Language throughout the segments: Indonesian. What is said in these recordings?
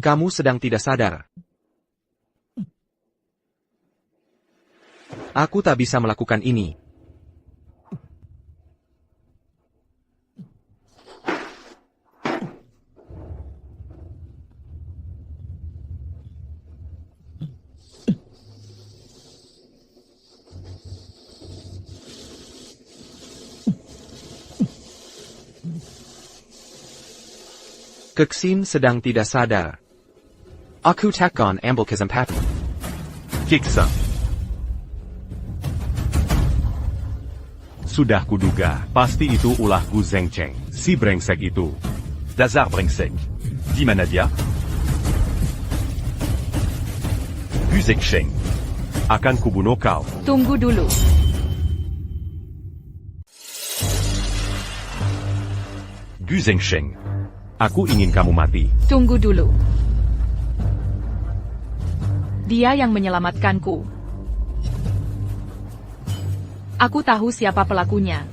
Kamu sedang tidak sadar. Aku tak bisa melakukan ini. Keksin sedang tidak sadar. Aku takkan ambil kesempatan. Keksa. Sudah kuduga, pasti itu ulah Gu Zhengcheng, si brengsek itu. Dasar brengsek. Di mana dia? Gu Zhengcheng. Akan kubunuh kau. Tunggu dulu. Gu Zhengcheng. Aku ingin kamu mati. Tunggu dulu. Dia yang menyelamatkanku. Aku tahu siapa pelakunya.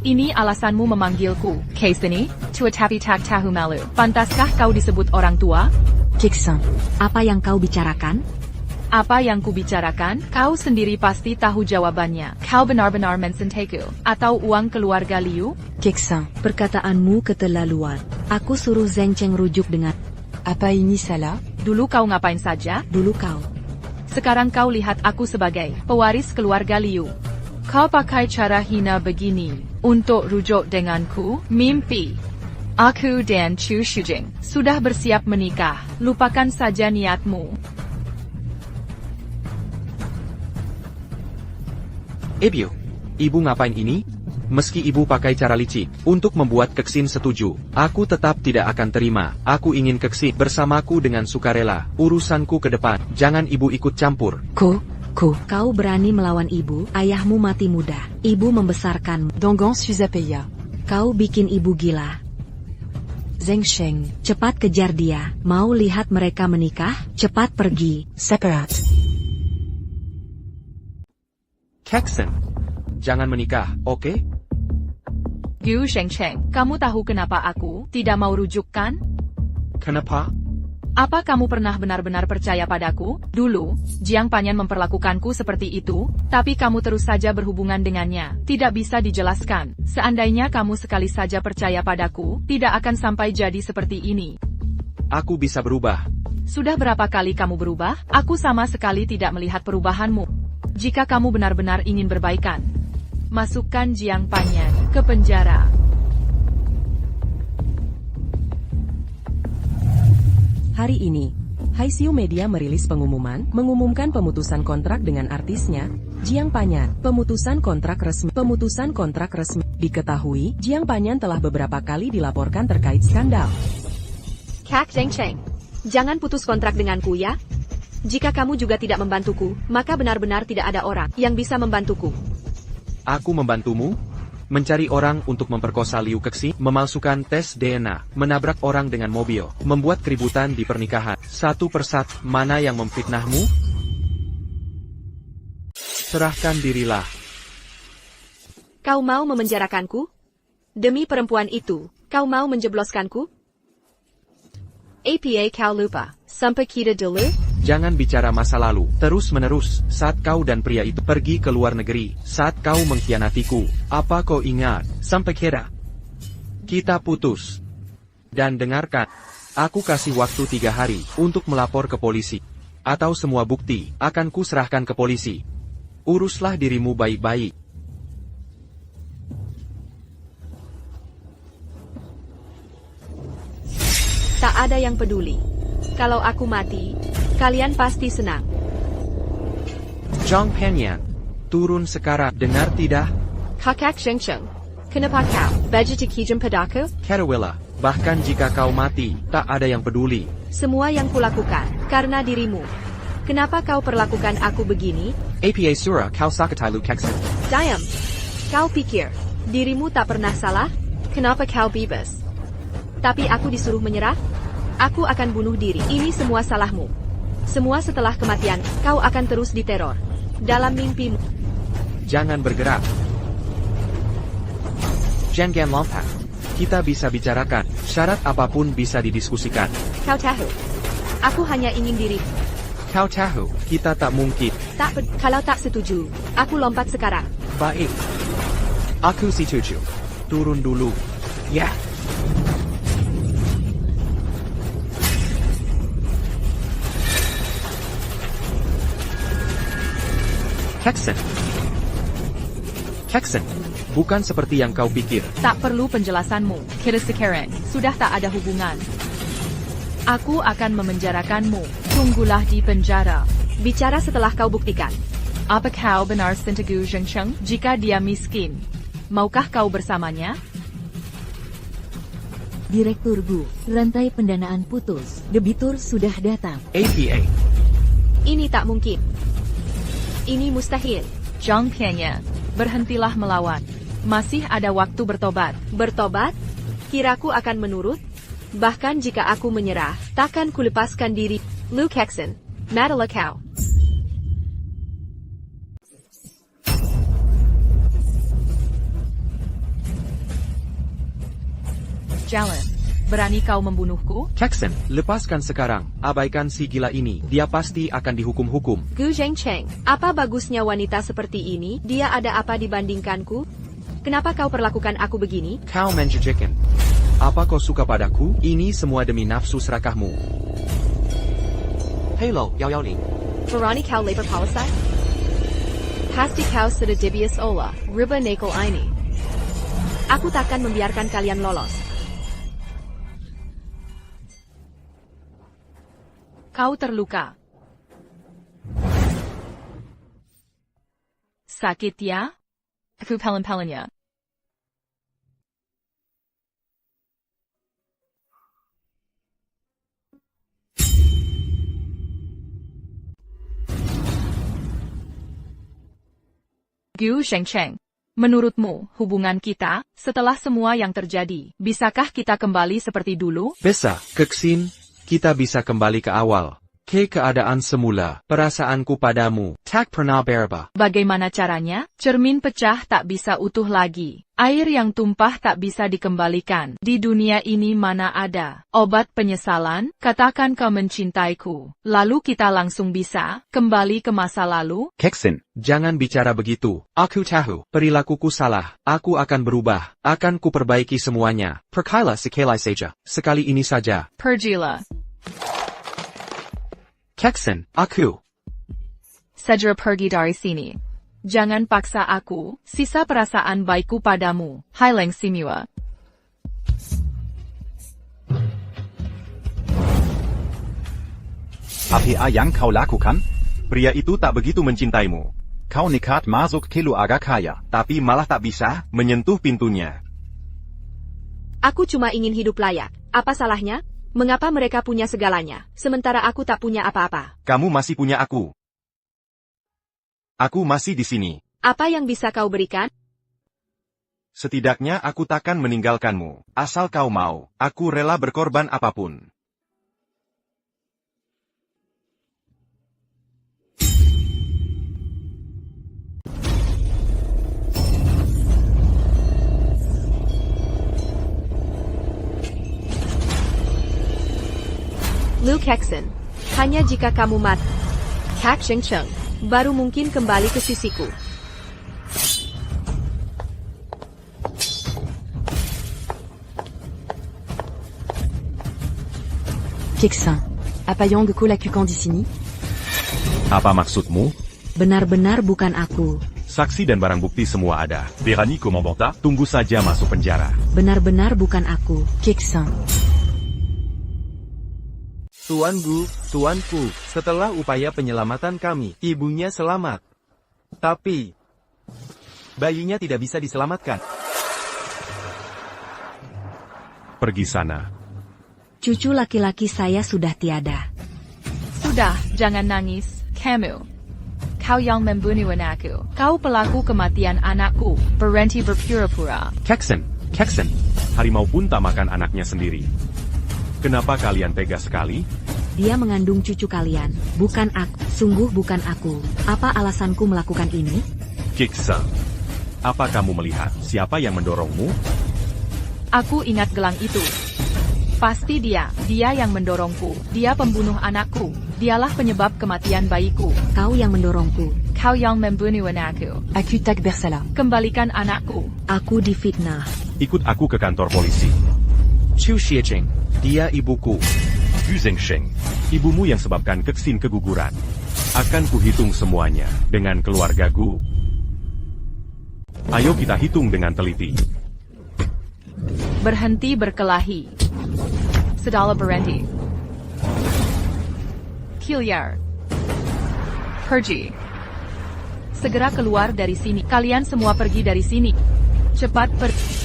Ini alasanmu memanggilku, Kaisini, Tua Tapi Tak Tahu Malu. Pantaskah kau disebut orang tua? Jackson, apa yang kau bicarakan? Apa yang kubicarakan, kau sendiri pasti tahu jawabannya. Kau benar-benar mensenteku, atau uang keluarga Liu? Jackson, perkataanmu keterlaluan. Aku suruh Zhengcheng rujuk dengan... Apa ini salah? Dulu kau ngapain saja? Dulu kau. Sekarang kau lihat aku sebagai pewaris keluarga Liu. Kau pakai cara hina begini untuk rujuk denganku? Mimpi. Aku dan Chu Shujing sudah bersiap menikah. Lupakan saja niatmu. Ebio, ibu ngapain ini? Meski ibu pakai cara licik untuk membuat Keksin setuju, aku tetap tidak akan terima. Aku ingin Keksin bersamaku dengan sukarela. Urusanku ke depan, jangan ibu ikut campur. Kau berani melawan ibu, ayahmu mati muda. Ibu membesarkan. Dongong Suzapeya. Kau bikin ibu gila. Zhengcheng, cepat kejar dia. Mau lihat mereka menikah? Cepat pergi. Separate. Keksin, jangan menikah, oke? Gu Zhengcheng, kamu tahu kenapa aku tidak mau rujuk kan? Kenapa? Apa kamu pernah benar-benar percaya padaku? Dulu, Jiang Panyan memperlakukanku seperti itu, tapi kamu terus saja berhubungan dengannya. Tidak bisa dijelaskan. Seandainya kamu sekali saja percaya padaku, tidak akan sampai jadi seperti ini. Aku bisa berubah. Sudah berapa kali kamu berubah? Aku sama sekali tidak melihat perubahanmu. Jika kamu benar-benar ingin berbaikan, masukkan Jiang Panyan ke penjara. Hari ini, Haisiu Media merilis mengumumkan pemutusan kontrak dengan artisnya, Jiang Panyan. Pemutusan kontrak resmi. Diketahui, Jiang Panyan telah beberapa kali dilaporkan terkait skandal. Kak Zhengcheng, jangan putus kontrak denganku ya. Jika kamu juga tidak membantuku, maka benar-benar tidak ada orang yang bisa membantuku. Aku membantumu? Mencari orang untuk memperkosa Liu Kexi, memalsukan tes DNA, menabrak orang dengan mobil, membuat keributan di pernikahan. Satu persatu, mana yang memfitnahmu? Serahkan dirilah. Kau mau memenjarakanku? Demi perempuan itu, kau mau menjebloskanku? Apa kau lupa, sampai kita dulu? Jangan bicara masa lalu, terus-menerus, saat kau dan pria itu pergi ke luar negeri, saat kau mengkhianatiku, apa kau ingat, sampai kira kita putus. Dan dengarkan, aku kasih waktu 3 hari, untuk melapor ke polisi. Atau semua bukti, akan kuserahkan ke polisi. Uruslah dirimu baik-baik. Tak ada yang peduli. Kalau aku mati, kalian pasti senang. Jiang Panyan, turun sekarang, dengar tidak? Kakak Zhengcheng, kenapa kau begitu kejam padaku? Carawela, bahkan jika kau mati, tak ada yang peduli. Semua yang kulakukan, karena dirimu. Kenapa kau perlakukan aku begini? Apa surah kau sakatai Liu Kexi. Diam. Kau pikir, dirimu tak pernah salah? Kenapa kau bebas? Tapi aku disuruh menyerah? Aku akan bunuh diri. Ini semua salahmu. Semua setelah kematian, kau akan terus diteror. Dalam mimpimu. Jangan bergerak. Jangan lompat. Kita bisa bicarakan. Syarat apapun bisa didiskusikan. Kau tahu. Aku hanya ingin diri. Kau tahu, kita tak mungkin. Kalau tak setuju, aku lompat sekarang. Baik. Aku setuju. Turun dulu. Ya. Keksen. Keksen. Bukan seperti yang kau pikir. Tak perlu penjelasanmu. Kita sekarang sudah tak ada hubungan. Aku akan memenjarakanmu. Tunggulah di penjara. Bicara setelah kau buktikan. Apa kau benar cinta Gu Zhengcheng? Jika dia miskin, maukah kau bersamanya? Direktur Gu, rantai pendanaan putus. Debitur sudah datang. APA. Ini tak mungkin. Ini mustahil. Zhang Pianya, berhentilah melawan. Masih ada waktu bertobat. Bertobat? Kiraku akan menurut? Bahkan jika aku menyerah, takkan kulepaskan diri. Liu Kexen, madalah kau. Jalan. Berani kau membunuhku? Keksen, lepaskan sekarang. Abaikan si gila ini. Dia pasti akan dihukum-hukum. Gu Zhengcheng, apa bagusnya wanita seperti ini? Dia ada apa dibandingkanku? Kenapa kau perlakukan aku begini? Kau menjijikkan. Apa kau suka padaku? Ini semua demi nafsu serakahmu. Halo, 110. Berani kau leper palisai? Pasti kau sudah debias olah, riba nakal ini. Aku takkan membiarkan kalian lolos. Kau terluka. Sakit ya? Aku pelen-pelennya. Gu Zhengcheng, menurutmu, hubungan kita, setelah semua yang terjadi, bisakah kita kembali seperti dulu? Bisa, Keksin. Kita bisa kembali ke awal. Ke keadaan semula. Perasaanku padamu tak pernah berubah. Bagaimana caranya? Cermin pecah tak bisa utuh lagi. Air yang tumpah tak bisa dikembalikan. Di dunia ini mana ada obat penyesalan? Katakan kau mencintaiku. Lalu kita langsung bisa kembali ke masa lalu? Keksen. Jangan bicara begitu. Aku tahu, perilakuku salah. Aku akan berubah. Akan kuperbaiki semuanya. Perkala sekali saja. Sekali ini saja. Pergilah. Keksen, aku. Segera pergi dari sini. Jangan paksa aku, sisa perasaan baikku padamu. Haileng Simua. Apa yang kau lakukan? Pria itu tak begitu mencintaimu. Kau nekat masuk ke keluarga kaya, tapi malah tak bisa menyentuh pintunya. Aku cuma ingin hidup layak. Apa salahnya? Mengapa mereka punya segalanya, sementara aku tak punya apa-apa? Kamu masih punya aku. Aku masih di sini. Apa yang bisa kau berikan? Setidaknya aku takkan meninggalkanmu. Asal kau mau, aku rela berkorban apapun. Liu Kexen, hanya jika kamu mati, Kak Zhengcheng, baru mungkin kembali ke sisiku. Keksen, apa yang kulakukan di sini? Apa maksudmu? Benar-benar bukan aku. Saksi dan barang bukti semua ada. Berani kau membantah? Tunggu saja masuk penjara. Benar-benar bukan aku. Keksen. Tuan Gu, tuanku, setelah upaya penyelamatan kami, ibunya selamat. Tapi, bayinya tidak bisa diselamatkan. Pergi sana. Cucu laki-laki saya sudah tiada. Sudah, jangan nangis, kamu. Kau yang membunuh anakku. Kau pelaku kematian anakku. Berhenti berpura-pura. Keksen, Keksen. Harimau pun tak makan anaknya sendiri. Kenapa kalian tega sekali? Dia mengandung cucu kalian, bukan aku. Sungguh bukan aku. Apa alasanku melakukan ini? Keksen. Apa kamu melihat siapa yang mendorongmu? Aku ingat gelang itu. Pasti dia yang mendorongku. Dia pembunuh anakku. Dialah penyebab kematian bayiku. Kau yang mendorongku. Kau yang membunuh anakku. Akutak Bersala. Kembalikan anakku. Aku difitnah. Ikut aku ke kantor polisi. Chu Xiejing, dia ibuku. Yu Zhengsheng, ibumu yang sebabkan Kexin keguguran. Akan kuhitung semuanya dengan keluargaku. Ayo kita hitung dengan teliti. Berhenti berkelahi. Sedala berhenti. Kiliar. Pergi. Segera keluar dari sini. Kalian semua pergi dari sini. Cepat pergi.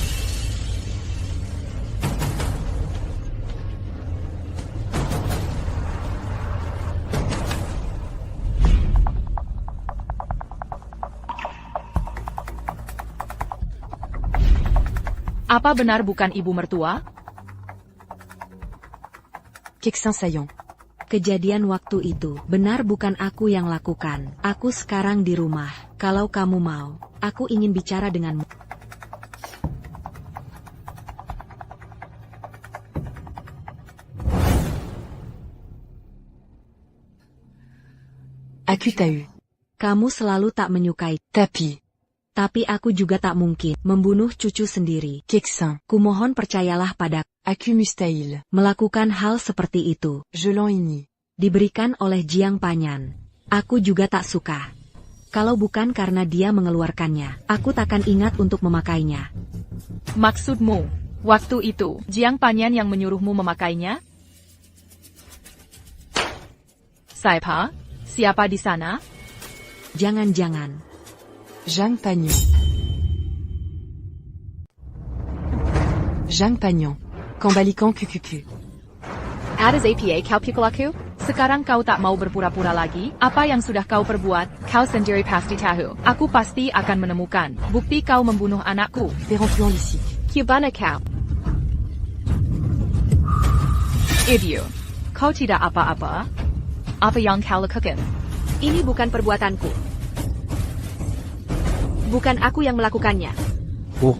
Apa benar bukan ibu mertua? Kexin Sayon. Kejadian waktu itu, benar bukan aku yang lakukan. Aku sekarang di rumah. Kalau kamu mau, aku ingin bicara denganmu. Aku tahu. Kamu selalu tak menyukai. Tapi aku juga tak mungkin membunuh cucu sendiri. Kexin. Kumohon percayalah padaku. Aku mustahil. Melakukan hal seperti itu. Je l'ennie. Diberikan oleh Jiang Panyan. Aku juga tak suka. Kalau bukan karena dia mengeluarkannya, aku takkan ingat untuk memakainya. Maksudmu, waktu itu, Jiang Panyan yang menyuruhmu memakainya? Saipa? Siapa di sana? Jangan-jangan. Zhang Pagnon. Zhang Pagnon. Kembalikan kukuku. Adas APA kau pikul aku? Sekarang kau tak mau berpura-pura lagi? Apa yang sudah kau perbuat, kau sendiri pasti tahu. Aku pasti akan menemukan bukti kau membunuh anakku. Pérempluant ici. Cubana kau. Ibu, kau tidak apa-apa? Apa yang kau lakukan? Ini bukan perbuatanku. Bukan aku yang melakukannya. Oh,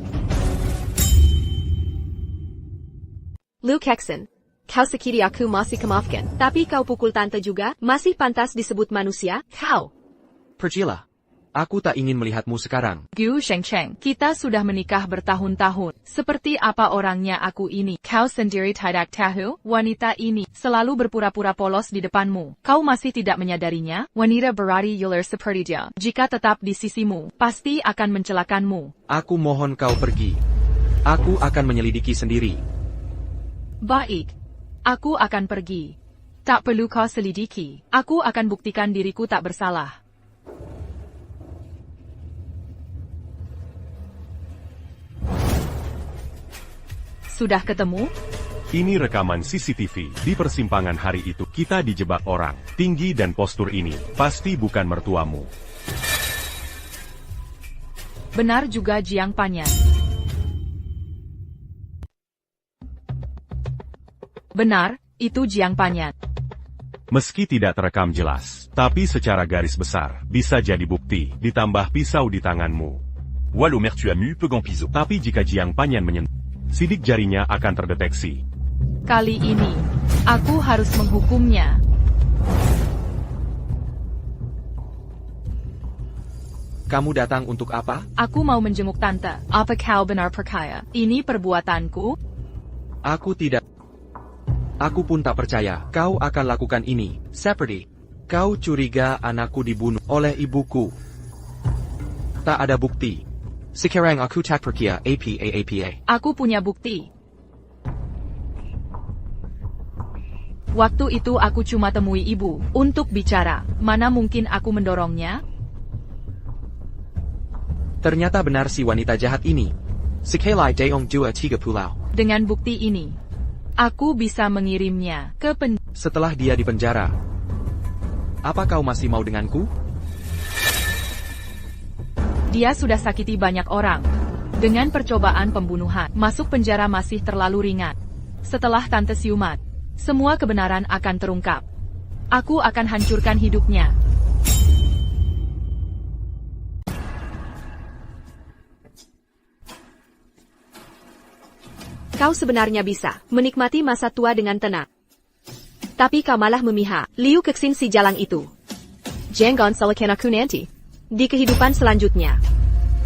Liu Kexin, kau sekiri aku masih kemaafkan. Tapi kau pukul tante juga, masih pantas disebut manusia, kau. pergilah. Aku tak ingin melihatmu sekarang. Gu Shengcheng, kita sudah menikah bertahun-tahun. Seperti apa orangnya aku ini? Kau sendiri tidak tahu, wanita ini selalu berpura-pura polos di depanmu. Kau masih tidak menyadarinya? Wanita berari ular seperti dia. Jika tetap di sisimu, pasti akan mencelakanmu. Aku mohon kau pergi. Aku akan menyelidiki sendiri. Baik. Aku akan pergi. Tak perlu kau selidiki. Aku akan buktikan diriku tak bersalah. Sudah ketemu? Ini rekaman CCTV. Di persimpangan hari itu, kita dijebak orang. Tinggi dan postur ini, pasti bukan mertuamu. Benar juga Jiang Panyan. Benar, itu Jiang Panyan. Meski tidak terekam jelas, tapi secara garis besar, bisa jadi bukti, ditambah pisau di tanganmu. Wallo mertuamu pegang pisau. Tapi jika Jiang Panyan menyentuh, sidik jarinya akan terdeteksi. Kali ini, aku harus menghukumnya. Kamu datang untuk apa? Aku mau menjenguk tante. Apa kau benar percaya? Ini perbuatanku? Aku tidak. Aku pun tak percaya kau akan lakukan ini. Seperti kau curiga anakku dibunuh oleh ibuku. Tak ada bukti. Sekarang aku tak percaya apa. Aku punya bukti. Waktu itu aku cuma temui ibu untuk bicara. Mana mungkin aku mendorongnya? Ternyata benar si wanita jahat ini. Sekali Deong Jua 3 Pulau. Dengan bukti ini, aku bisa mengirimnya ke penjara. Setelah dia di penjara, apa kau masih mau denganku? Dia sudah sakiti banyak orang. Dengan percobaan pembunuhan, masuk penjara masih terlalu ringan. Setelah tante siumat, semua kebenaran akan terungkap. Aku akan hancurkan hidupnya. Kau sebenarnya bisa menikmati masa tua dengan tenang. Tapi kau malah memihak Liu Kexin si jalang itu. Jangan salahkan aku nanti. Di kehidupan selanjutnya.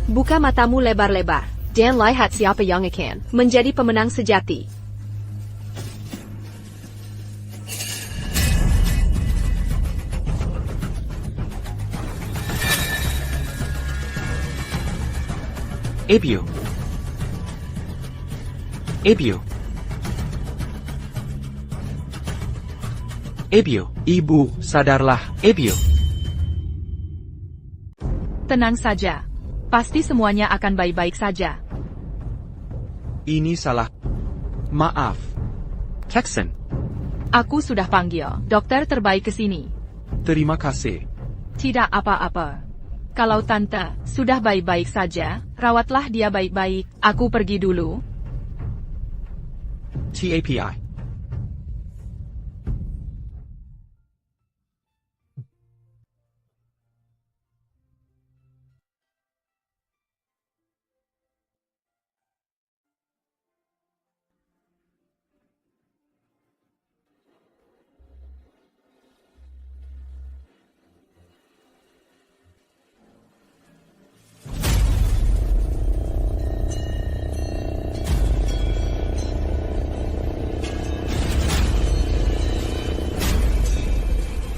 Buka matamu lebar-lebar. Dan lihat siapa yang akan menjadi pemenang sejati. Ebio. Ebio. Ebio. Ibu, sadarlah, Ebio. Tenang saja. Pasti semuanya akan baik-baik saja. Ini salah. Maaf. Kexin. Aku sudah panggil dokter terbaik ke sini. Terima kasih. Tidak apa-apa. Kalau tante sudah baik-baik saja, rawatlah dia baik-baik. Aku pergi dulu. TAPI.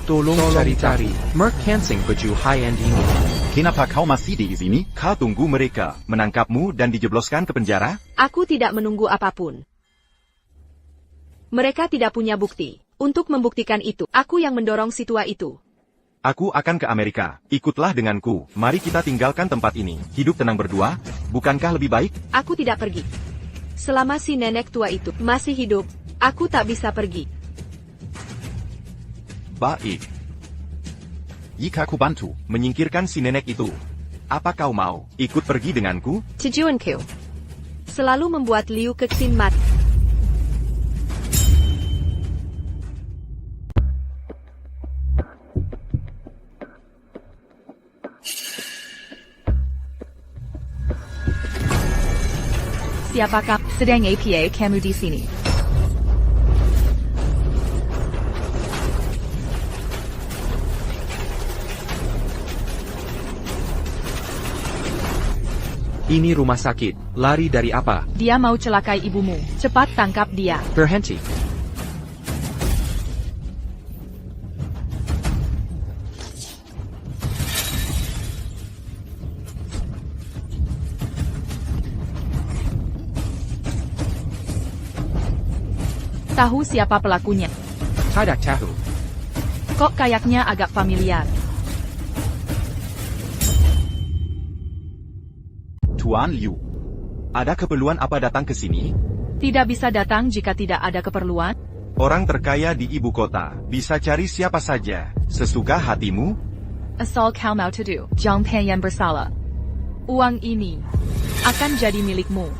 Tolong cari-cari Merc Hansing baju high-end ini. Kenapa kau masih di sini? Kau tunggu mereka menangkapmu dan dijebloskan ke penjara? Aku tidak menunggu apapun. Mereka tidak punya bukti. Untuk membuktikan itu, aku yang mendorong si tua itu. Aku akan ke Amerika. Ikutlah denganku. Mari kita tinggalkan tempat ini. Hidup tenang berdua. Bukankah lebih baik? Aku tidak pergi. Selama si nenek tua itu masih hidup, aku tak bisa pergi. Baik. Jika aku bantu menyingkirkan si nenek itu, apa kau mau ikut pergi denganku? Tujuanku selalu membuat Liu Kexin mati. Siapakah sedang apa kamu di sini? Ini rumah sakit. Lari dari apa? Dia mau celakai ibumu. Cepat tangkap dia. Berhenti. Tahu siapa pelakunya? Tidak tahu. Kok kayaknya agak familiar. Tuan Liu, ada keperluan apa datang ke sini? Tidak bisa datang jika tidak ada keperluan. Orang terkaya di ibu kota bisa cari siapa saja, sesuka hatimu. Asal kau mau tuduh Jiang Pen yang bersalah. Uang ini akan jadi milikmu.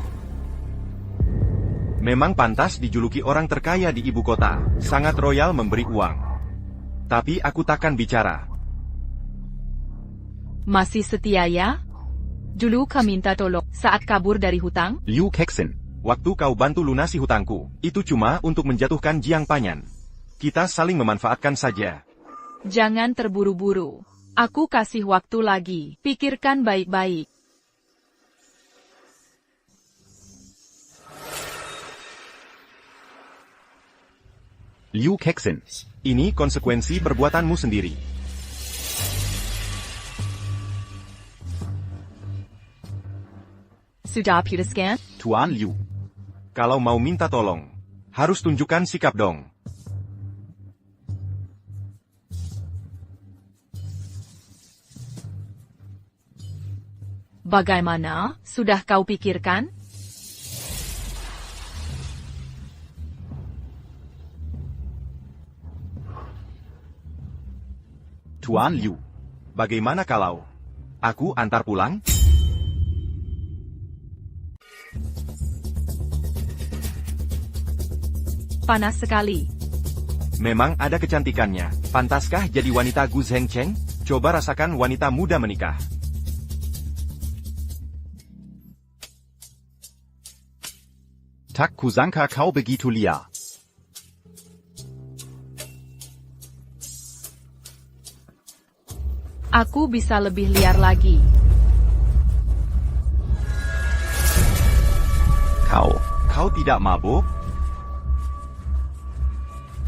Memang pantas dijuluki orang terkaya di ibu kota, sangat royal memberi uang. Tapi aku takkan bicara. Masih setia ya? Dulu kau minta tolong saat kabur dari hutang. Liu Kexin, waktu kau bantu lunasi hutangku, itu cuma untuk menjatuhkan Jiang Panyan. Kita saling memanfaatkan saja. Jangan terburu-buru. Aku kasih waktu lagi. Pikirkan baik-baik. Liu Kexin, ini konsekuensi perbuatanmu sendiri. Sudah putuskan? Tuan Liu, kalau mau minta tolong, harus tunjukkan sikap dong. Bagaimana? Sudah kau pikirkan? Tuan Liu, bagaimana kalau aku antar pulang? Panas sekali. Memang ada kecantikannya. Pantaskah jadi wanita Gu Zhengcheng? Coba rasakan wanita muda menikah. Tak kusangka kau begitu liar. Aku bisa lebih liar lagi. Kau tidak mabuk?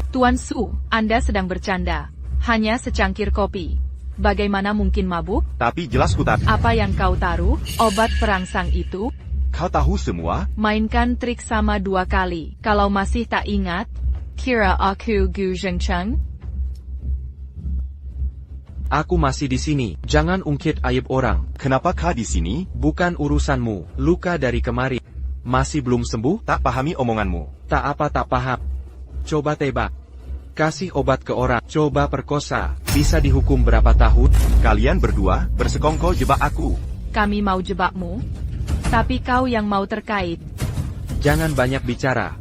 Tuan Su, Anda sedang bercanda. Hanya secangkir kopi. Bagaimana mungkin mabuk? Tapi jelas ku tak. Apa yang kau taruh? Obat perangsang itu? Kau tahu semua? Mainkan trik sama 2 kali. Kalau masih tak ingat, kira aku Gu Zhengcheng? Aku masih di sini. Jangan ungkit aib orang. Kenapa kau di sini? Bukan urusanmu. Luka dari kemarin. Masih belum sembuh? Tak pahami omonganmu. Tak apa tak paham. Coba tebak. Kasih obat ke orang. Coba perkosa. Bisa dihukum berapa tahun? Kalian berdua bersekongkol jebak aku. Kami mau jebakmu, tapi kau yang mau terkait. Jangan banyak bicara.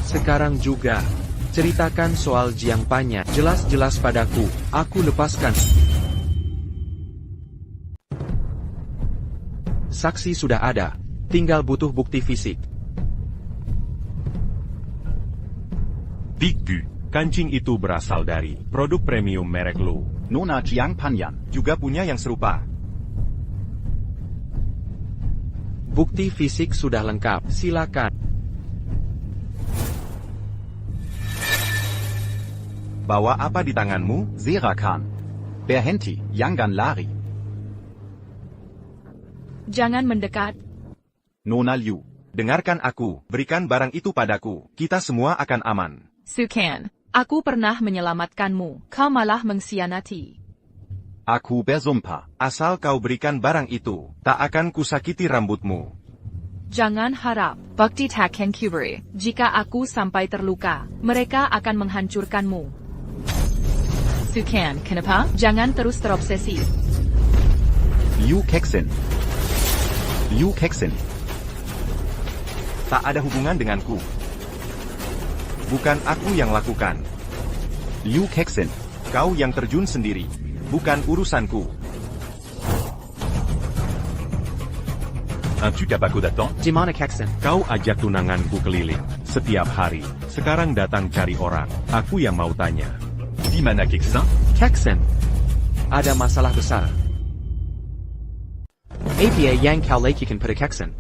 Sekarang juga. Ceritakan soal Jiang Panya. Jelas-jelas padaku. Aku lepaskan. Saksi sudah ada. Tinggal butuh bukti fisik. Big Bu, kancing itu berasal dari produk premium merek Lu. Nona Jiang Panyan juga punya yang serupa. Bukti fisik sudah lengkap. Silakan. Bawa apa di tanganmu? Zerakan. Berhenti, jangan lari. Jangan mendekat. Nona Liu, dengarkan aku. Berikan barang itu padaku. Kita semua akan aman. Sukan, aku pernah menyelamatkanmu. Kau malah mengkhianati. Aku bersumpah. Asal kau berikan barang itu, tak akan kusakiti rambutmu. Jangan harap, Bukti Taken Kubri. Jika aku sampai terluka, mereka akan menghancurkanmu. Sukan, kenapa? Jangan terus terobsesi. Liu Kexin. Liu Kexin. Tak ada hubungan denganku. Bukan aku yang lakukan. Liu Kexin. Kau yang terjun sendiri. Bukan urusanku. Un tu tabako datant? Gimana Kexen? Kau ajak tunanganku keliling setiap hari. Sekarang datang cari orang. Aku yang mau tanya. Di mana Kexin? Kexen. Ada masalah besar. APA yang kau lakukan pada Kexen.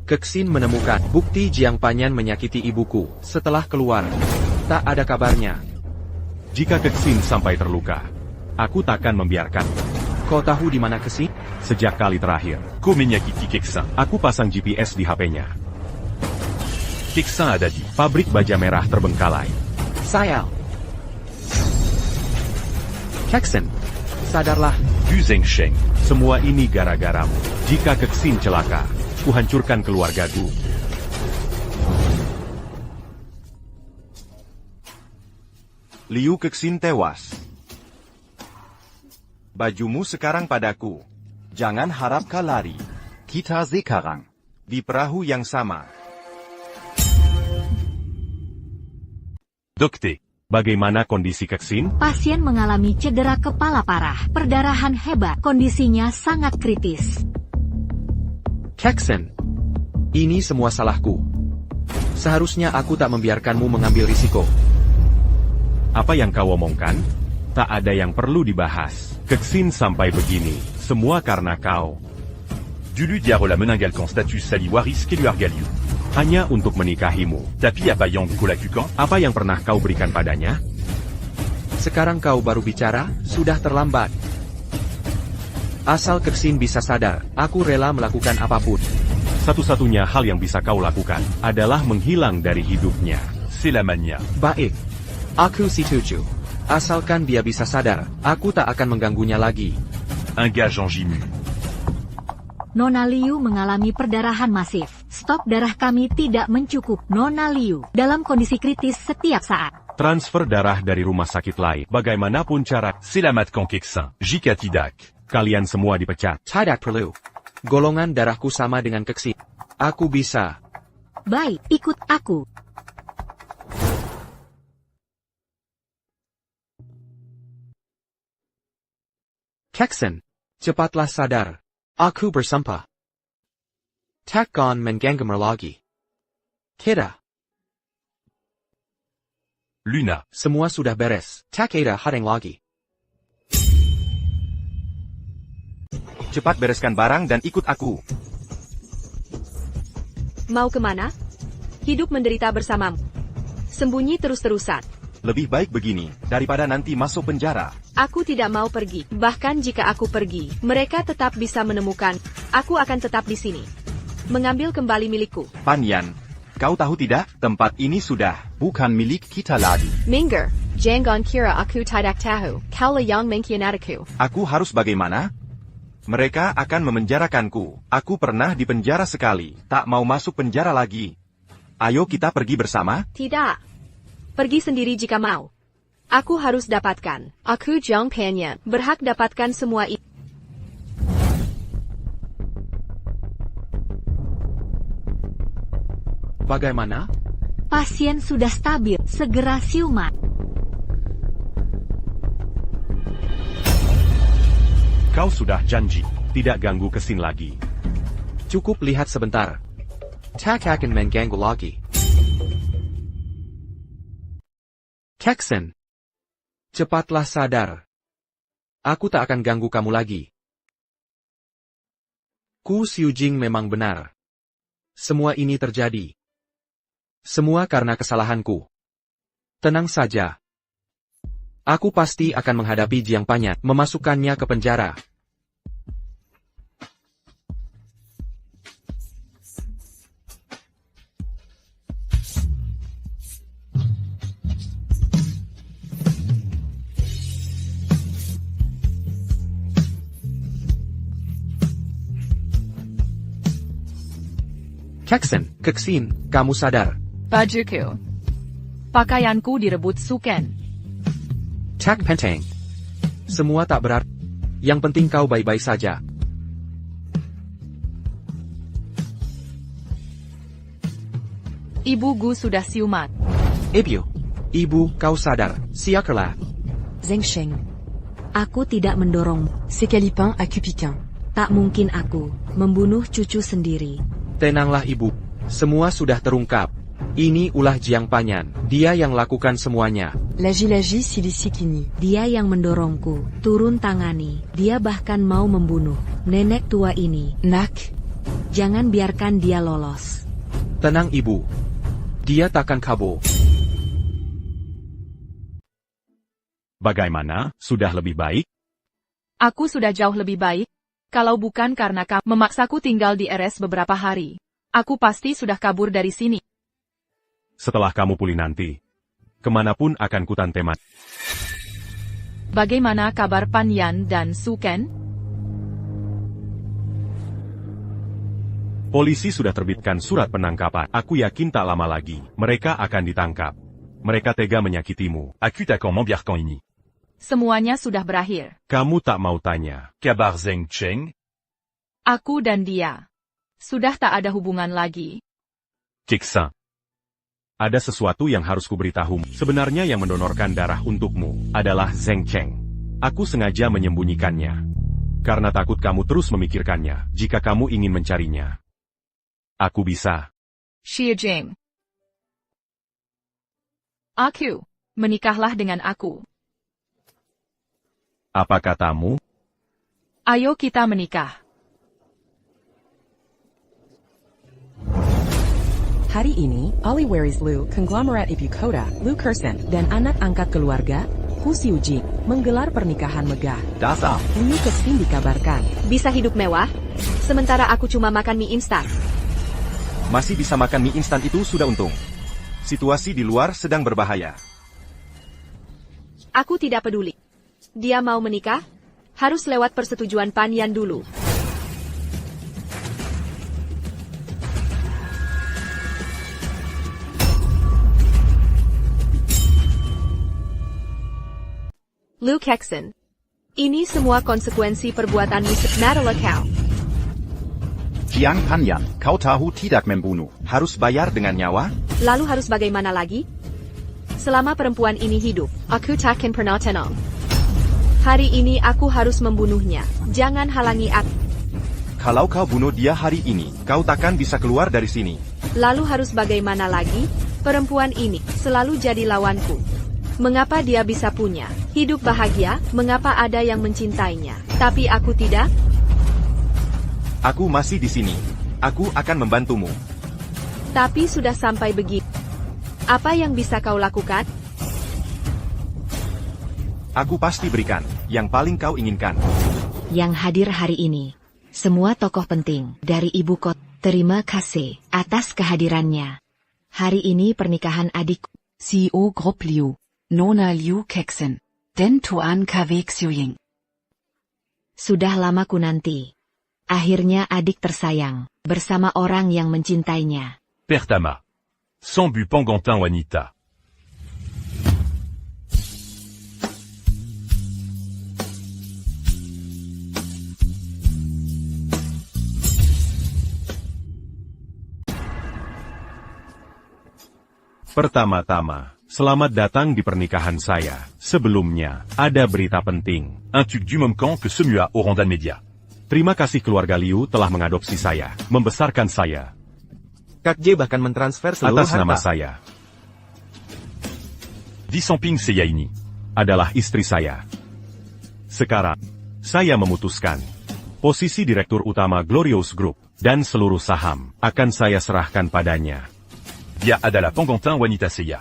Kexin menemukan bukti Jiang Panyan menyakiti ibuku. Setelah keluar, tak ada kabarnya. Jika Kexin sampai terluka, aku takkan membiarkan. Kau tahu di mana Kexin? Sejak kali terakhir, Kau menyakiti Kexin. aku pasang GPS di HP-nya. Kexin ada di Pabrik baja merah terbengkalai. Sayal. Kexen. Sadarlah. Gu Zhengsheng. Semua ini gara-garamu. Jika Kexin celaka, kuhancurkan keluargaku. Liu Kexin tewas. Bajumu sekarang padaku. Jangan harap kau lari. Kita sekarang. Di perahu yang sama. Dokter. Bagaimana kondisi Kexin? Pasien mengalami cedera kepala parah, perdarahan hebat, kondisinya sangat kritis. Kexen. Ini semua salahku. Seharusnya aku tak membiarkanmu mengambil risiko. Apa yang kau omongkan? Tak ada yang perlu dibahas. Kexin sampai begini, semua karena kau. Du diaro la meningalcan status saliwaris keluargaliu. Hanya untuk menikahimu. Tapi apa yang kulakukan? Apa yang pernah kau berikan padanya? Sekarang kau baru bicara, sudah terlambat. Asal Kexin bisa sadar, aku rela melakukan apapun. Satu-satunya hal yang bisa kau lakukan adalah menghilang dari hidupnya. C'est la mania. Baik. Aku setuju. Asalkan dia bisa sadar, aku tak akan mengganggunya lagi. Un gage en Jimu. Nona Liu mengalami perdarahan masif. Stok darah kami tidak mencukup. Nona Liu dalam kondisi kritis setiap saat. Transfer darah dari rumah sakit lain. Bagaimanapun cara, C'est la mat Kexin. Jika tidak, kalian semua dipecat. Tidak perlu. Golongan darahku sama dengan Kexin. Aku bisa. Baik, ikut aku. Kexen. Cepatlah sadar. Aku bersumpah. Takkan mengganggu lagi. Kita. Luna, Semua sudah beres. Tak ada hadang lagi. Cepat bereskan barang dan ikut aku. Mau kemana? Hidup menderita bersamamu. Sembunyi terus-terusan. Lebih baik begini, daripada nanti masuk penjara. Aku tidak mau pergi. Bahkan jika aku pergi, mereka tetap bisa menemukan. Aku akan tetap di sini. Mengambil kembali milikku. Pan Yan, kau tahu tidak, tempat ini sudah bukan milik kita lagi. Minggir, jangan kira aku tidak tahu. Kaulah yang mengkhianatiku. Aku harus bagaimana? Mereka akan memenjarakanku. Aku pernah di penjara sekali, tak mau masuk penjara lagi. Ayo kita pergi bersama. Tidak. Pergi sendiri jika mau. Aku harus dapatkan. Aku Jiang Panyan, berhak dapatkan semua itu. Bagaimana? Pasien sudah stabil, segera siuman. kau sudah janji, tidak ganggu Kexin lagi. Cukup lihat sebentar. Tak akan mengganggu lagi. Kexin. Cepatlah sadar. Aku tak akan ganggu kamu lagi. Ku Xiujing memang benar. Semua ini terjadi. Semua karena kesalahanku. Tenang saja. Aku pasti akan menghadapi Jiang Panyan, memasukkannya ke penjara. Kexin, kamu sadar. Bajuku. Pakaianku direbut Suken. Tak penting. Semua tak berarti. Yang penting kau baik-baik saja. Ibu Gu sudah siuman. Ibu, kau sadar. Siakerlah. Zheng Sheng. Aku tidak mendorong. C'est Calipin à Cupiquin. Tak mungkin aku membunuh cucu sendiri. Tenanglah ibu. Semua sudah terungkap. Ini ulah Jiang Panyan. Dia yang lakukan semuanya. Lagi Silissikini. Dia yang mendorongku. Turun tangani. Dia bahkan mau membunuh nenek tua ini. Nak. Jangan biarkan dia lolos. Tenang ibu. Dia takkan kabur. Bagaimana, sudah lebih baik? Aku sudah jauh lebih baik. Kalau bukan karena kamu memaksaku tinggal di RS beberapa hari, aku pasti sudah kabur dari sini. Setelah kamu pulih nanti, kemanapun akan kutanteman. Bagaimana kabar Pan Yan dan Suken? Polisi sudah terbitkan surat penangkapan. Aku yakin tak lama lagi, mereka akan ditangkap. Mereka tega menyakitimu. Aku tak membiarkan ini. Semuanya sudah berakhir. Kamu tak mau tanya. Kabar Zheng Sheng? Aku dan dia. Sudah tak ada hubungan lagi. Kexin. Ada sesuatu yang harus kuberitahu. Sebenarnya yang mendonorkan darah untukmu adalah Zheng Cheng. Aku sengaja menyembunyikannya. Karena takut kamu terus memikirkannya jika kamu ingin mencarinya. Aku bisa. Xiujing. Aku. Menikahlah dengan aku. Apa katamu? Ayo kita menikah. Hari ini, Ali Waris Liu, konglomerat Ibu Kota, Liu Kersen, dan anak angkat keluarga, Hu Xiujing, menggelar pernikahan megah. Dasar. Liu Kexin dikabarkan. Bisa hidup mewah, sementara aku cuma makan mie instan. Masih bisa makan mie instan itu sudah untung. Situasi di luar sedang berbahaya. Aku tidak peduli. Dia mau menikah? Harus lewat persetujuan Pan Yan dulu. Liu Kexin. Ini semua konsekuensi perbuatanmu sebenarnya kau. Jiang Panyan, kau tahu tidak membunuh. Harus bayar dengan nyawa? Lalu harus bagaimana lagi? Selama perempuan ini hidup, aku takkan pernah tenang. Hari ini aku harus membunuhnya. Jangan halangi aku. Kalau kau bunuh dia hari ini, kau takkan bisa keluar dari sini. Lalu harus bagaimana lagi? Perempuan ini selalu jadi lawanku. Mengapa dia bisa punya hidup bahagia? Mengapa ada yang mencintainya, tapi aku tidak? Aku masih di sini. Aku akan membantumu. Tapi sudah sampai begini. Apa yang bisa kau lakukan? Aku pasti berikan yang paling kau inginkan. Yang hadir hari ini, semua tokoh penting dari ibu kota, terima kasih atas kehadirannya. Hari ini pernikahan adikku, CEO Grup Liu, Nona Liu Kexen, Den Tuan KW Xiuying. Sudah lama ku nanti. Akhirnya adik tersayang, bersama orang yang mencintainya. Pertama. Sans but Pangantin Wanita. Pertama-tama, selamat datang di pernikahan saya. Sebelumnya, ada berita penting. Un truc du même camp que Semua Orandan Media. Terima kasih keluarga Liu telah mengadopsi saya, membesarkan saya. Kak J bahkan mentransfer seluruh Atas nama harta. saya. Di samping saya ini adalah istri saya. Sekarang, saya memutuskan posisi direktur utama Glorious Group dan seluruh saham akan saya serahkan padanya. Dia adalah Pangantin Wanita saya.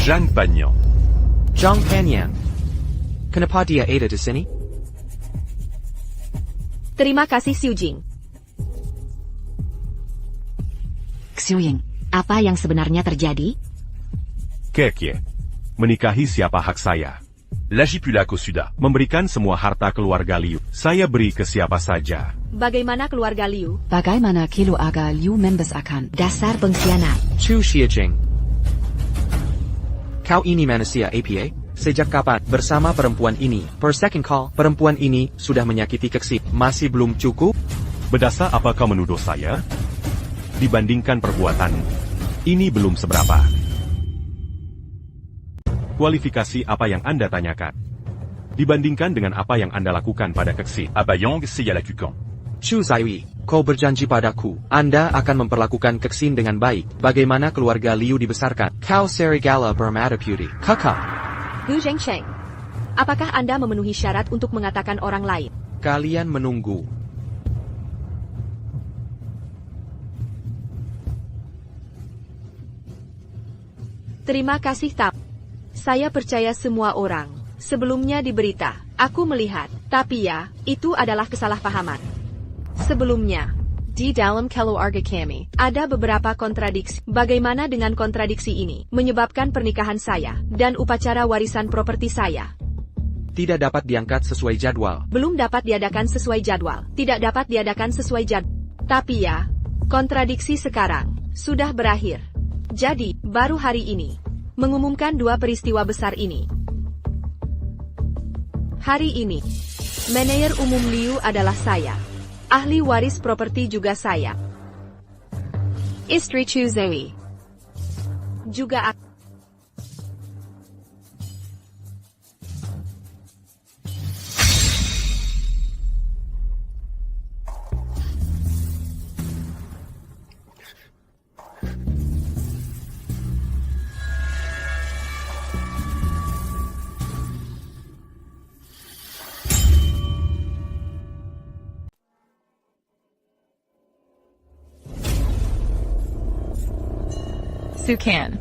Zhang Panyan. Zhang Panyan. Kenapa dia ada di sini? Terima kasih Xiujing. Xiuying. Apa yang sebenarnya terjadi? Kekye. Menikahi siapa hak saya? Lagipula Kosuda. Memberikan semua harta keluarga Liu. Saya beri ke siapa saja. Bagaimana keluarga Liu? Bagaimana keluarga Liu members akan? Dasar pengkhianat. Chu Xiejing. Kau ini manusia APA? Sejak kapan bersama perempuan ini? Per second call, perempuan ini sudah menyakiti Kexin. Masih belum cukup? Berdasar apa kau menuduh saya? Dibandingkan perbuatan, ini belum seberapa. Kualifikasi apa yang Anda tanyakan? Dibandingkan dengan apa yang Anda lakukan pada Kexin. Abayong saya lakukan. Chu Zaiwi, kau berjanji padaku, Anda akan memperlakukan Kexin dengan baik. Bagaimana keluarga Liu dibesarkan? Kau serigala bermata putih. Kakak. Gu Zhengsheng. Apakah Anda memenuhi syarat untuk mengatakan orang lain? Kalian menunggu. Terima kasih Tap. Saya percaya semua orang. Sebelumnya di berita, aku melihat, tapi ya, itu adalah kesalahpahaman. Sebelumnya, di dalam keluarga kami, ada beberapa kontradiksi. Bagaimana dengan kontradiksi ini menyebabkan pernikahan saya dan upacara warisan properti saya? Tidak dapat diangkat sesuai jadwal. Belum dapat diadakan sesuai jadwal. Tidak dapat diadakan sesuai jadwal. Tapi ya, kontradiksi sekarang sudah berakhir. Jadi, baru hari ini, mengumumkan dua peristiwa besar ini. Hari ini, manajer umum Liu adalah saya. Ahli waris properti juga saya. Istri Chu Zaiwi. Juga aku. Sukan.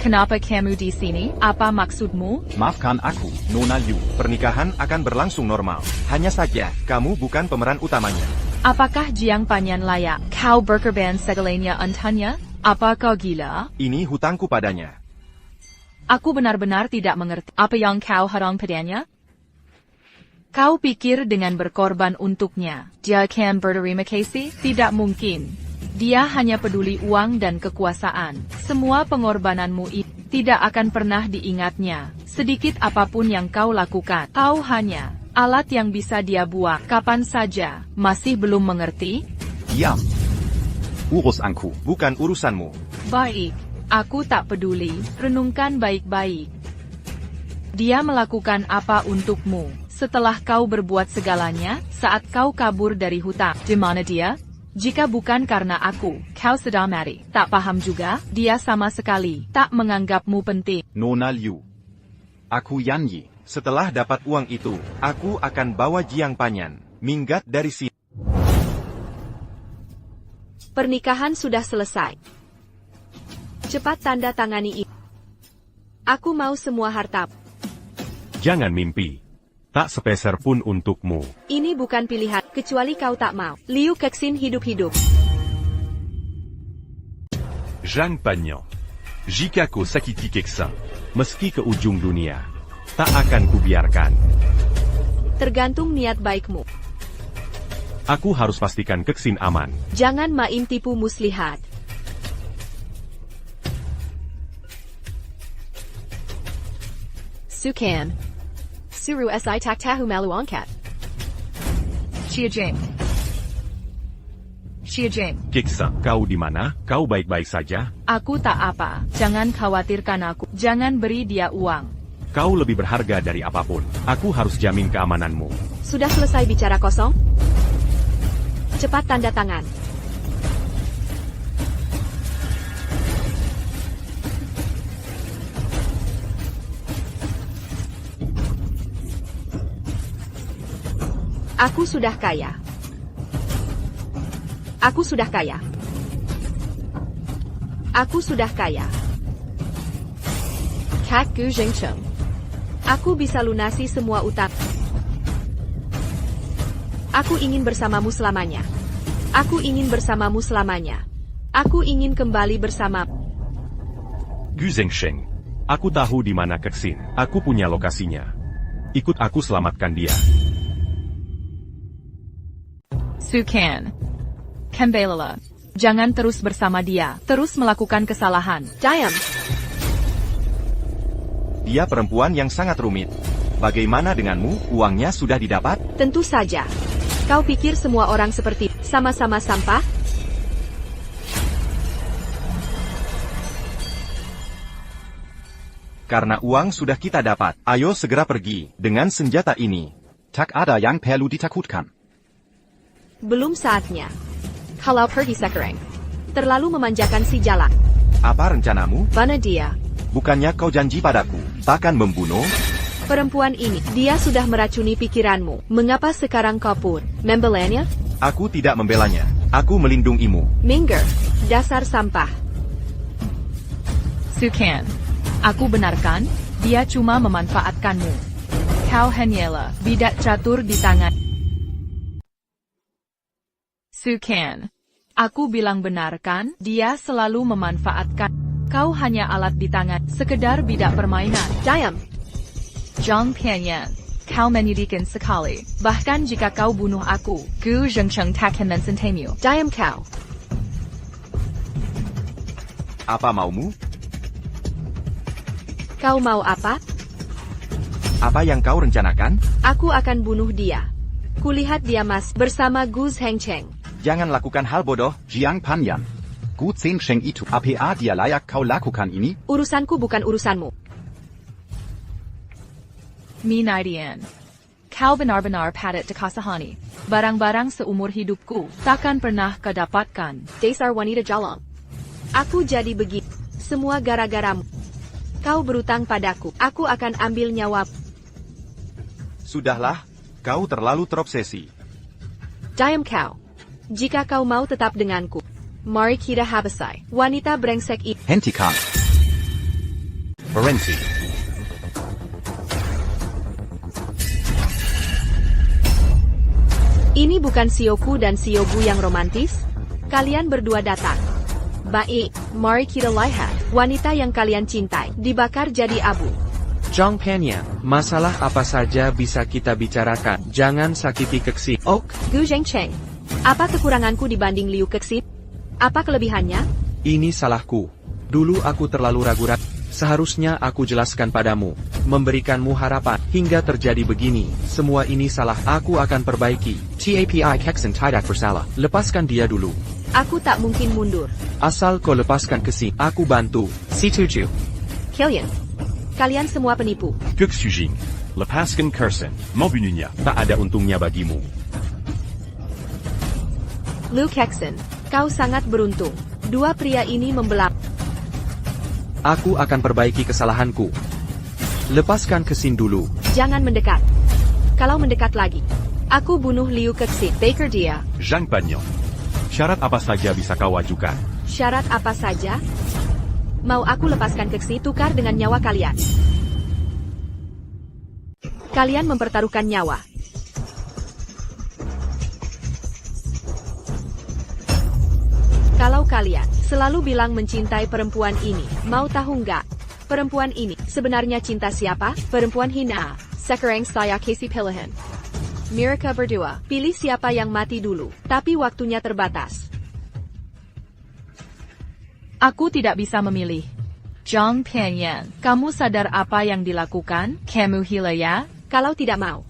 Kenapa kamu di sini? Apa maksudmu? Maafkan aku, Nona Liu. Pernikahan akan berlangsung normal. Hanya saja, kamu bukan pemeran utamanya. Apakah Jiang Panyan layak? Kau berkorban segalanya untuknya? Apa kau gila? Ini hutangku padanya. Aku benar-benar tidak mengerti apa yang kau harang padanya. Kau pikir dengan berkorban untuknya, dia akan berterima kasih? Tidak mungkin. Dia hanya peduli uang dan kekuasaan. Semua pengorbananmu itu tidak akan pernah diingatnya. Sedikit apapun yang kau lakukan, kau hanya alat yang bisa dia buang kapan saja. Masih belum mengerti? Diam. Urusanku, bukan urusanmu. Baik, aku tak peduli. Renungkan baik-baik. Dia melakukan apa untukmu? Setelah kau berbuat segalanya, saat kau kabur dari hutan, di mana dia? Jika bukan karena aku, kau sedang mati. Tak paham juga, dia sama sekali tak menganggapmu penting. Nona Liu. Aku Yan Yi. Setelah dapat uang itu, aku akan bawa Jiang Panyan minggat dari sini. Pernikahan sudah selesai. Cepat tanda tangani ini. Aku mau semua harta. Jangan mimpi. Tak sepeser pun untukmu. Ini bukan pilihan, kecuali kau tak mau. Liu Kexin hidup-hidup. Zhang Panyan. Jika kau sakiti Keksa, meski ke ujung dunia, tak akan kubiarkan. Tergantung niat baikmu. Aku harus pastikan Keksin aman. Jangan main tipu muslihat. Sukan. Suru si tak tahu malu angkat. Xie Jing. Keksa, kau di mana? Kau baik-baik saja? Aku tak apa, jangan khawatirkan aku. Jangan beri dia uang. Kau lebih berharga dari apapun. Aku harus jamin keamananmu. Sudah selesai bicara kosong? Cepat tanda tangan. Aku sudah kaya. Aku sudah kaya. Aku sudah kaya. Kak Gu Zhengcheng. Aku bisa lunasi semua utang. Aku ingin bersamamu selamanya. Aku ingin bersamamu selamanya. Aku ingin kembali bersama. Gu Zhengsheng. Aku tahu di mana Keksin. Aku punya lokasinya. Ikut aku selamatkan dia. Sukan. Kembalilah. Jangan terus bersama dia. Terus melakukan kesalahan. Diam. Dia perempuan yang sangat rumit. Bagaimana denganmu? Uangnya sudah didapat? Tentu saja. Kau pikir semua orang seperti sama-sama sampah? Karena uang sudah kita dapat, ayo segera pergi. Dengan senjata ini, tak ada yang perlu ditakutkan. Belum saatnya. Kalau pergi sekarang, terlalu memanjakan si jalan. Apa rencanamu? Mana dia? Bukannya kau janji padaku, takkan membunuh? Perempuan ini, dia sudah meracuni pikiranmu. Mengapa sekarang kau pun membelanya? Aku tidak membelanya. Aku melindungimu. Minggir, dasar sampah. Sukan. Aku benarkan, dia cuma memanfaatkanmu. Kau hanyalah bidak catur di tangan. Sukan. Aku bilang benarkan, dia selalu memanfaatkan. Kau hanya alat di tangan, sekedar bidak permainan. Diam. Zhang Pianyan. Kau menyedihkan sekali. Bahkan jika kau bunuh aku, Gu Zhengcheng takkan mencintaimu. Diam kau. Apa maumu? Kau mau apa? Apa yang kau rencanakan? Aku akan bunuh dia. Kulihat dia mas bersama Gu Zhengcheng. Jangan lakukan hal bodoh, Jiang Panyan. Gu Zhengcheng itu. Apa dia layak kau lakukan ini? Urusanku bukan urusanmu. Minaidian. Kau benar-benar padat di kasahani. Barang-barang seumur hidupku, takkan pernah kau dapatkan. Dasar wanita jalan. Aku jadi begitu. Semua gara-garamu. Kau berutang padaku. Aku akan ambil nyawa. Sudahlah, kau terlalu terobsesi. Diam kau. Jika kau mau tetap denganku, mari kita habisai wanita brengsek itu. Hentikan. Berhenti. Ini bukan Sioku dan Siobu yang romantis? Kalian berdua datang. Baik, mari kita lihat. Wanita yang kalian cintai, dibakar jadi abu. Zhang Panyan, masalah apa saja bisa kita bicarakan. Jangan sakiti Keksin. Ok, Gu Zhengcheng. Apa kekuranganku dibanding Liu Kexin? Apa kelebihannya? ini salahku. Dulu aku terlalu ragu-ragu. Seharusnya aku jelaskan padamu, memberikanmu harapan, hingga terjadi begini. Semua ini salah, aku akan perbaiki. Tapi Keksin tidak bersalah. Lepaskan dia dulu. Aku tak mungkin mundur. Asal kau lepaskan Keksin, aku bantu. Setuju. Kalian semua penipu. Kek Sujing. Lepaskan Curson, membunuhnya. Tak ada untungnya bagimu. Liu Kexin, kau sangat beruntung. Dua pria ini membelah. Aku akan perbaiki kesalahanku. Lepaskan Kexin dulu. Jangan mendekat. Kalau mendekat lagi, aku bunuh Liu Kexin. Baker dia. Zhang Panyo. Syarat apa saja bisa kau ajukan? Syarat apa saja? Mau aku lepaskan Kexin tukar dengan nyawa kalian? Kalian mempertaruhkan nyawa. Kalau kalian selalu bilang mencintai perempuan ini, mau tahu nggak? Perempuan ini sebenarnya cinta siapa? Perempuan hina. Sekarang saya kasih pilihan. Mereka berdua, pilih siapa yang mati dulu, tapi waktunya terbatas. Aku tidak bisa memilih. Zhang Pinyan, kamu sadar apa yang dilakukan? Kamu gila ya? Kalau tidak mau,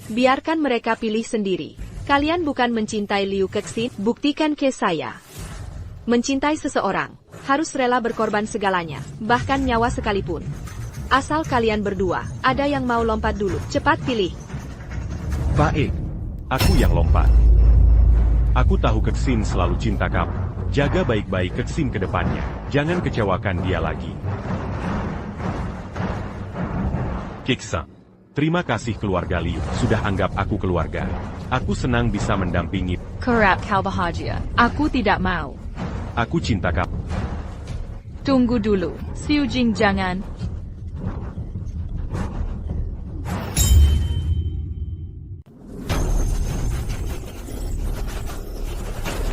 biarkan mereka pilih sendiri. Kalian bukan mencintai Liu Kexin, buktikan ke saya. Mencintai seseorang, harus rela berkorban segalanya, bahkan nyawa sekalipun. Asal kalian berdua, ada yang mau lompat dulu, cepat pilih. Baik. Aku yang lompat. Aku tahu Kexin selalu cinta kamu. Jaga baik-baik Kexin ke depannya. Jangan kecewakan dia lagi. Keksa. Terima kasih keluarga Liu, sudah anggap aku keluarga. Aku senang bisa mendampingi. Kerap kau bahagia. Aku tidak mau. Aku cinta kamu. Tunggu dulu, Xiu Jing jangan.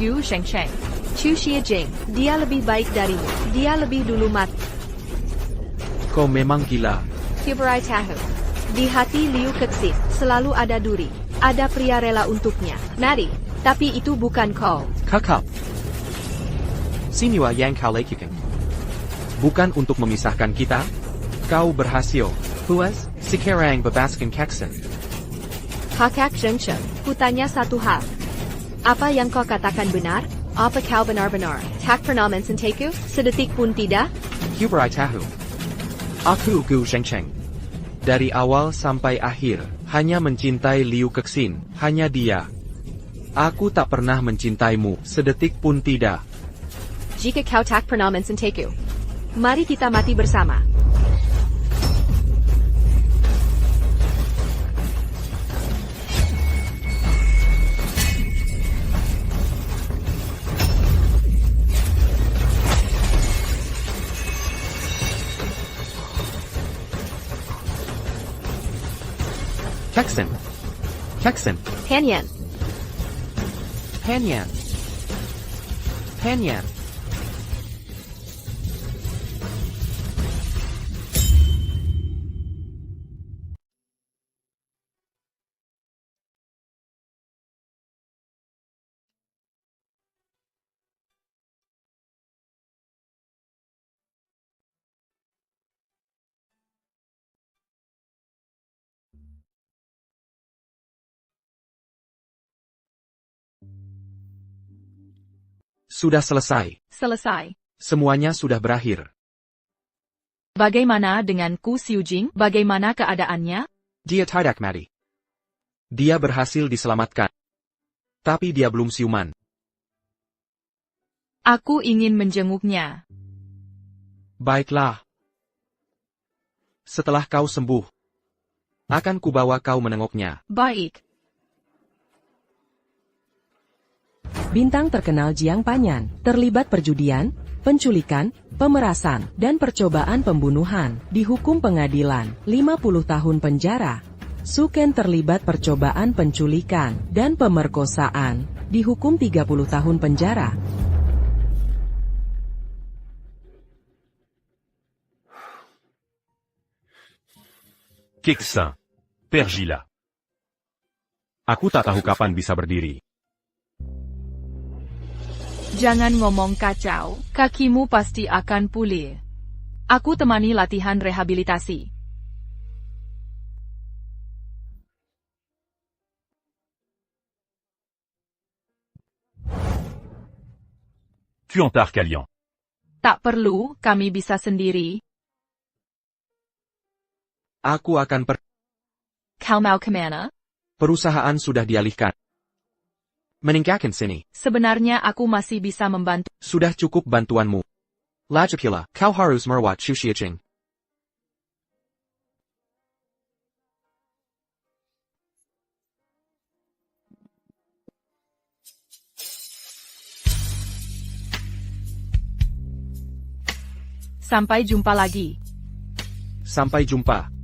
Yu Shengsheng. Chu Xiejing, dia lebih baik darimu. Dia lebih dulu mati. Kau memang gila. Kiberai tahu. Di hati Liu Kexin, selalu ada duri. Ada pria rela untuknya. Mari, tapi itu bukan kau. Kakak. Siniwa yang kau lakukan. Bukan untuk memisahkan kita. Kau berhasil. Puas, sekarang bebaskan Kexin. Kakak Zhengsheng, kutanya satu hal. Apa yang kau katakan benar? Apa kau benar-benar tak pernah mencintaku? Sedetik pun tidak? Kuberai tahu. Aku Gu Shengsheng. Dari awal sampai akhir, hanya mencintai Liu Kexin, hanya dia. Aku tak pernah mencintaimu, sedetik pun tidak. Jika kau tak pernah mencintaku, mari kita mati bersama. Kexin. Kexin. Panyan. Panyan. Panyan. Sudah selesai. Selesai. Semuanya sudah berakhir. Bagaimana dengan Ku Xiu Jing? Bagaimana keadaannya? Dia tidak mati. Dia berhasil diselamatkan. Tapi dia belum siuman. Aku ingin menjenguknya. Baiklah. Setelah kau sembuh, akan kubawa kau menengoknya. Baik. Bintang terkenal Jiang Panyan terlibat perjudian, penculikan, pemerasan, dan percobaan pembunuhan, dihukum pengadilan 50 tahun penjara. Su Ken terlibat percobaan penculikan dan pemerkosaan, dihukum 30 tahun penjara. Keksa. Pergila. Aku tak tahu kapan bisa berdiri. Jangan ngomong kacau, kakimu pasti akan pulih. Aku temani latihan rehabilitasi. Tuantar Kalian. Tak perlu, kami bisa sendiri. Aku akan Kau mau kemana? perusahaan sudah dialihkan. Meninggalkan sini. Sebenarnya aku masih bisa membantu. Sudah cukup bantuanmu. Lagipula, kau harus merawat Xuxiajing. Sampai jumpa lagi. Sampai jumpa.